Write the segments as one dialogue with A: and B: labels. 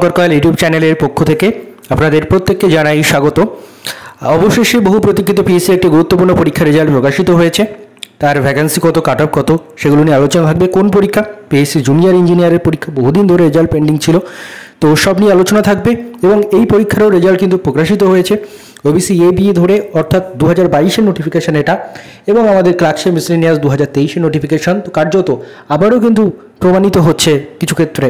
A: Shubhankar Kayal YouTube চ্যানেলের পক্ষ থেকে আপনাদের প্রত্যেককে জানাই স্বাগত। অবশেষে বহু প্রতীক্ষিত পিএসসি একটি গুরুত্বপূর্ণ পরীক্ষার রেজাল্ট প্রকাশিত হয়েছে। তার ভ্যাকেন্সি কত, কাট অফ কত, সেগুলো নিয়ে আলোচনা থাকবে। কোন পরীক্ষা? পিএসসি জুনিয়র ইঞ্জিনিয়ারের পরীক্ষা, বহুদিন ধরে রেজাল্ট পেন্ডিং ছিল, তো সব নিয়ে আলোচনা থাকবে। এবং এই পরীক্ষারও রেজাল্ট কিন্তু প্রকাশিত হয়েছে। ওবিসি এ বি ধরে অর্থাৎ 2022-এর নোটিফিকেশান এটা, এবং আমাদের ক্লার্কশিপ মিসেলেনিয়াস 2023-এর নোটিফিকেশান। তো কার্যত আবারও কিন্তু প্রমাণিত হচ্ছে কিছু ক্ষেত্রে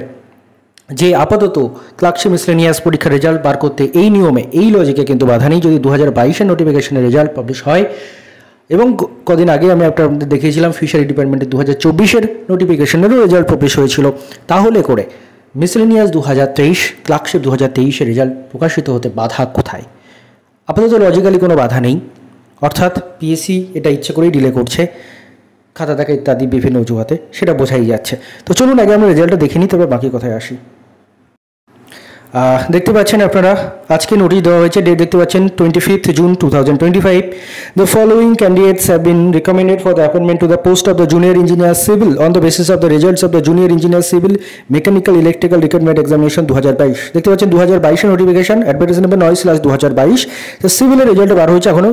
A: যে আপাতত ক্লার্কশিপ মিসেলেনিয়াস পরীক্ষার রেজাল্ট বার করতে এই নিয়মে, এই লজিকে কিন্তু বাধা নেই যদি 2022-এর নোটিফিকেশনের রেজাল্ট পাবলিশ হয়। এবং কদিন আগে আমি আপনাদের দেখিয়েছিলাম ফিশারি ডিপার্টমেন্টের 2024-এর নোটিফিকেশনেরও রেজাল্ট পাবলিশ হয়েছিল। তাহলে করে মিসেলেনিয়াস 2023, ক্লার্কশিপ 2023-এর রেজাল্ট প্রকাশিত হতে বাধা কোথায়? আপাতত লজিক্যালি কোনো বাধা নেই, অর্থাৎ পিএসসি এটা ইচ্ছে করেই ডিলে করছে, খাতা দেখা ইত্যাদি বিভিন্ন অজুহাতে, সেটা বোঝাই যাচ্ছে। তো চলুন আগে আমরা রেজাল্টটা দেখে নিই, তবে বাকি কথায় আসি। দেখতে পাচ্ছেন আপনারা আজকে নোটিশ দেওয়া হয়েছে, ডেট দেখতে পাচ্ছেন 25th June 2025। The following candidates have been recommended for the appointment to the post of the junior engineer civil on the basis of the results of the junior engineer civil mechanical electrical recruitment examination 2022। দেখতে পাচ্ছেন 2022-এর notification, advertisement নম্বর 9/2022। তো সিভিলের result বার হয়েছে, এখনও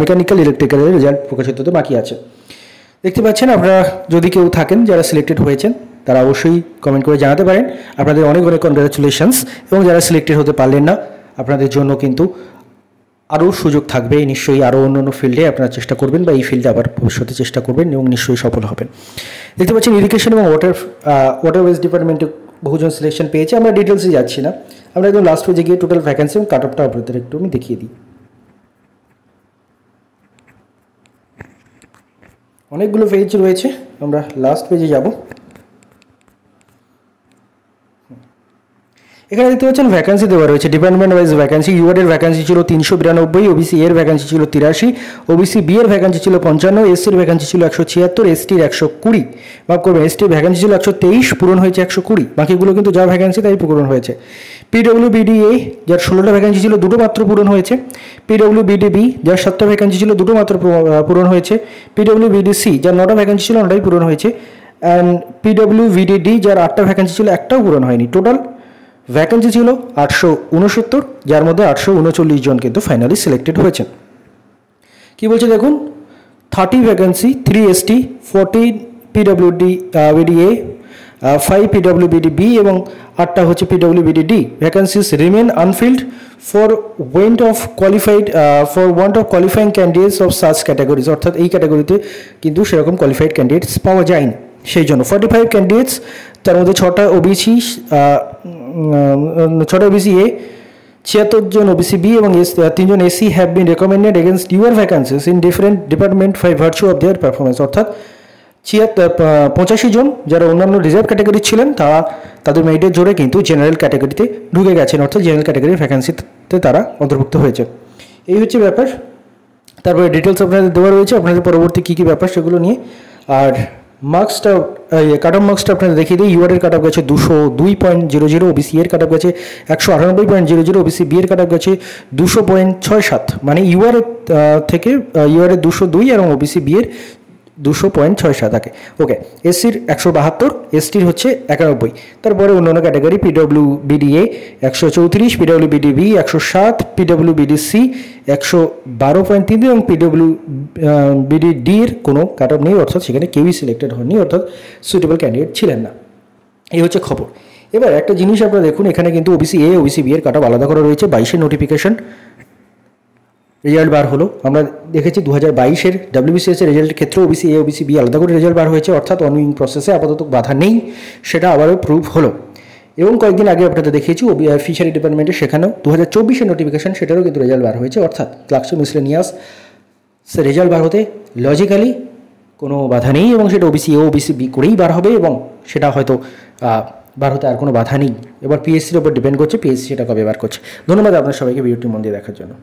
A: mechanical ইলেকট্রিক্যালের result প্রকাশিত হতে বাকি আছে। দেখতে পাচ্ছেন আপনারা, যদি কেউ থাকেন যারা সিলেক্টেড হয়েছেন তারা অবশ্যই কমেন্ট করে জানাতে পারেন। আপনাদের অনেক অনেক কনগ্রাচুলেশনস। এবং যারা সিলেক্টেড হতে পারলেন না, আপনাদের জন্য কিন্তু আরও সুযোগ থাকবে নিশ্চয়ই, আরও অন্য অন্য ফিল্ডে আপনারা চেষ্টা করবেন, বা এই ফিল্ডে আবার ভবিষ্যতে চেষ্টা করবেন এবং নিশ্চয়ই সফল হবেন। দেখতে পাচ্ছেন ইরিগেশন এবং ওয়াটারওয়েজ ডিপার্টমেন্টে বহুজন সিলেকশন পেয়েছে। আমরা ডিটেলসে যাচ্ছি না, আমরা একদম লাস্ট পেজে গিয়ে টোটাল ভ্যাকেন্সি এবং কাট অফটা আপনাদের একটু আমি দেখিয়ে দিই। অনেকগুলো পেজ রয়েছে, আমরা লাস্ট পেজে যাব। এখানে দেখতে পাচ্ছেন ভ্যাকেন্সি দেওয়া রয়েছে ডিপার্টমেন্ট ওয়াইজ ভ্যাকেন্সি। ইউআর এর ভ্যাকেন্সি ছিল 392, ওবিসি এর ভ্যাকেন্সি ছিল 83, ওবিসি বি এর ভ্যাকেন্সি ছিল 55, এসসির ভ্যাকেন্সি ছিল 176, এসটির 120, মাফ করবেন এসটির ভ্যাকেন্সি ছিল 123, পূরণ হয়েছে 120। বাকিগুলো কিন্তু যা ভ্যাকেন্সি তাই পূরণ হয়েছে। পিডব্লিউবিডিএ যার 16টা ভ্যাকেন্সি ছিল, দুটো মাত্র পূরণ হয়েছে। পিডব্লিউবিডিবি যার 7টা ভ্যাকেন্সি ছিল, দুটো মাত্র পূরণ হয়েছে। পিডব্লিউবিডিসি যার 9টা ভ্যাকেন্সি ছিল, 9টাই পূরণ হয়েছে। অ্যান্ড পিডব্লিউবিডিডি যার 8টা ভ্যাকেন্সি ছিল, একটাও পূরণ হয়নি। টোটাল ভ্যাকেন্সি ছিল 869, যার মধ্যে 839 জন কিন্তু ফাইনালি সিলেক্টেড হয়েছেন। কি বলছে দেখুন, 30 ভ্যাকেন্সি, 3 এসটি, 14 পিডব্লিউবিডিএ, 5 পিডব্লিউবিডিবি এবং 8টা হচ্ছে PWBDD. Vacancies remain unfilled for want of qualifying candidates of such categories, অর্থাৎ এই ক্যাটাগরিতে কিন্তু সেরকম কোয়ালিফাইড ক্যান্ডিডেটস পাওয়া যায়নি। সেই জন্য 45 ক্যান্ডিডেটস, তার মধ্যে 6টা ওবিসি, 6টা ওবিসি এ, 76 জন ওবিসি বি এবং 3 জন SC have been recommended against your vacancies in different department by virtue of their performance. অর্থাৎ 85 জন যারা অন্যান্য রিজার্ভ ক্যাটাগরি ছিলেন, তাদের মেরিটের জোরে কিন্তু জেনারেল ক্যাটাগরিতে ঢুকে গেছেন, অর্থাৎ জেনারেল ক্যাটাগরির ভ্যাকেন্সিতে তারা অন্তর্ভুক্ত হয়েছে। এই হচ্ছে ব্যাপার। তারপরে ডিটেলস আপনাদের দেওয়া রয়েছে আপনাদের পরবর্তী কী কী ব্যাপার সেগুলো নিয়ে। আর মার্কসটা, কাট অফ মার্কসটা আপনাদের দেখিয়ে দিই। ইউআর এর কাট অফ গেছে 202.00, ওবিসি এর কাট অফ গেছে 198.00, ওবিসি বি এর কাট অফ গেছে 200.67, মানে ইউআর থেকে ইউআর এর 202 এবং ওবিসি বি এর 200.67 থাকে। ওকে, এসসির 172, এসটির হচ্ছে 91। তারপরে অন্যান্য ক্যাটাগরি পিডব্লিউবিডিএ 134, পিডব্লিউবিডিবি 107, পিডব্লিউবিডিসি 112.3 এবং পিডব্লিউবিডিডির কোনো কাট অফ নেই, অর্থাৎ সেখানে কেউই সিলেক্টেড হয়নি, অর্থাৎ সুইটেবল ক্যান্ডিডেট ছিলেন না। এই হচ্ছে খবর। এবার একটা জিনিস আপনারা দেখুন, এখানে কিন্তু ওবিসি এ, ওবিসি বি এর কাট অফ আলাদা করা রয়েছে। 22-এর নোটিফিকেশন রেজাল্ট বার হলো, আমরা দেখেছি 2022-এর ডাব্লিউবিসিএস এর রেজাল্টের ক্ষেত্রে ওবিসি এ, ওবিসি বি আলাদা করে রেজাল্ট বার হয়েছে, অর্থাৎ অনগোয়িং প্রসেসে আপাতত বাধা নেই, সেটা আবারও প্রুভ হলো। এবং কয়েকদিন আগে আপনাদের দেখিয়েছি ফিশারি ডিপার্টমেন্টে, সেখানেও 2024-এর নোটিফিকেশন, সেটারও কিন্তু রেজাল্ট বার হয়েছে, অর্থাৎ ক্লার্কশিপ মিসেলেনিয়াস রেজাল্ট বার হতে লজিক্যালি কোনো বাধা নেই, এবং সেটা ওবিসি এ, ওবিসি বি করেই বার হবে, এবং সেটা হয়তো বার হতে আর কোনো বাধা নেই। এবার পিএসসির ওপর ডিপেন্ড করছে, পিএসসি সেটা কবে বার করছে। ধন্যবাদ আপনার সবাইকে ভিডিওটি মন দিয়ে দেখার জন্য।